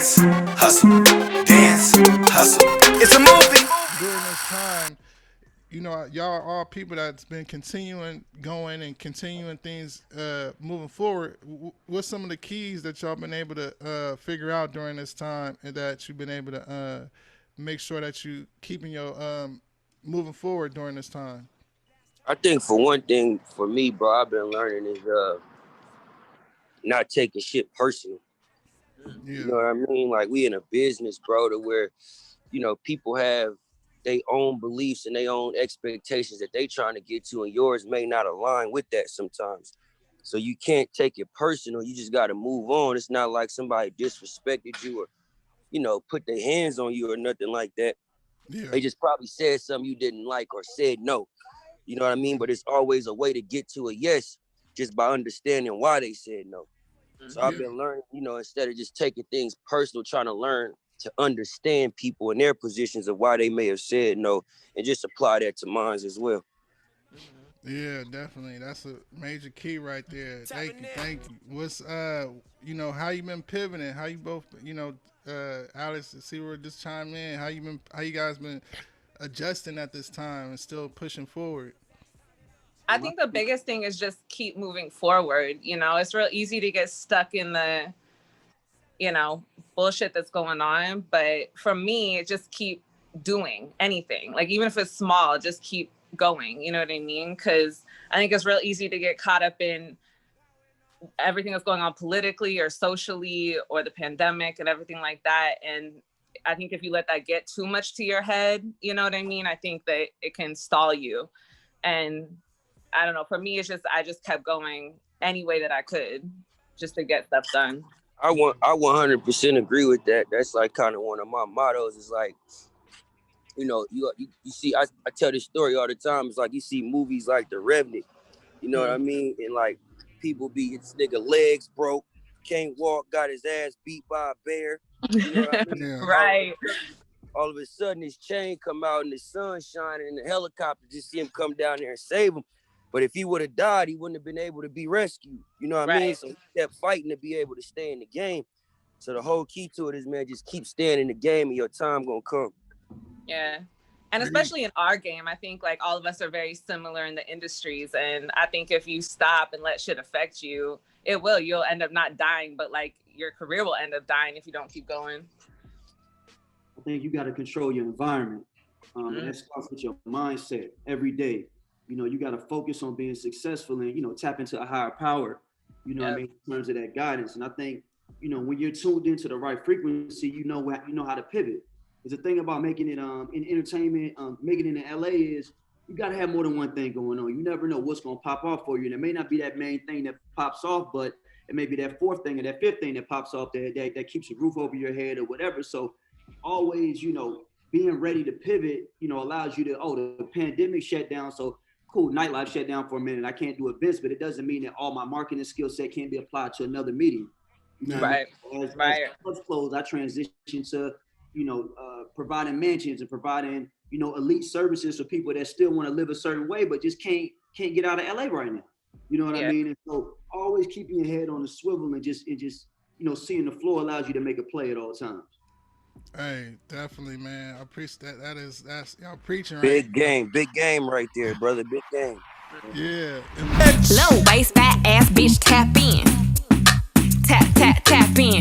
dance, hustle, dance, hustle. It's a movie. During this time, y'all are all people that's been continuing going and continuing things moving forward. What's some of the keys that y'all been able to figure out during this time, and that you've been able to make sure that you keeping your moving forward during this time? I think for one thing, for me, bro, I've been learning is not taking shit personal. You Yeah, know what I mean? Like we in a business, bro, to where, people have their own beliefs and their own expectations that they trying to get to, and yours may not align with that sometimes. So you can't take it personal. You just got to move on. It's not like somebody disrespected you or, put their hands on you or nothing like that. yeah, They just probably said something you didn't like or said no. You know what I mean? But it's always a way to get to a yes just by understanding why they said no. So I've yeah. been learning, instead of just taking things personal, trying to learn to understand people in their positions of why they may have said no and just apply that to mine as well. Yeah, definitely. That's a major key right there. Thank you, thank you. What's how you been pivoting? How you both, Alex and Seaward just chime in. How you guys been adjusting at this time and still pushing forward? I think the biggest thing is just keep moving forward. It's real easy to get stuck in the, bullshit that's going on. But for me, just keep doing anything. Like, even if it's small, just keep going. You know what I mean? Because I think it's real easy to get caught up in everything that's going on politically or socially or the pandemic and everything like that. And I think if you let that get too much to your head, you know what I mean? I think that it can stall you. And I don't know, for me, I just kept going any way that I could just to get stuff done. I 100% agree with that. That's like kind of one of my mottos is like, you see, I tell this story all the time. It's like you see movies like The Revenant, you know what I mean? And like people be, this nigga legs broke, can't walk, got his ass beat by a bear. You know what I mean? Yeah. Right. All of a sudden his chain come out and the sun shining and the helicopter just see him come down there and save him. But if he would have died, he wouldn't have been able to be rescued. You know what I mean? Right. So he kept fighting to be able to stay in the game. So the whole key to it is, man, just keep staying in the game and your time gonna come. Yeah. And especially in our game, I think like all of us are very similar in the industries. And I think if you stop and let shit affect you, you'll end up not dying, but like your career will end up dying if you don't keep going. I think you got to control your environment. And that starts with your mindset every day. You got to focus on being successful and, tap into a higher power, what I mean, in terms of that guidance. And I think, when you're tuned into the right frequency, you know how to pivot. Because the thing about making it in entertainment, making it in LA is you got to have more than one thing going on. You never know what's going to pop off for you. And it may not be that main thing that pops off, but it may be that fourth thing or that fifth thing that pops off that keeps a roof over your head or whatever. So always, being ready to pivot, allows you to, the pandemic shut down. So cool, nightlife shut down for a minute. I can't do events, but it doesn't mean that all my marketing skill set can't be applied to another medium. Right. As clubs close, I transition to, providing mansions and providing, elite services for people that still want to live a certain way, but just can't get out of LA right now. You know what I mean? And so always keeping your head on the swivel and just seeing the floor allows you to make a play at all times. Hey, definitely, man. I appreciate that. That's y'all preaching right. Big game right there, brother. Big game. Yeah. Low bass, fat ass bitch, tap in. Tap, tap, tap in.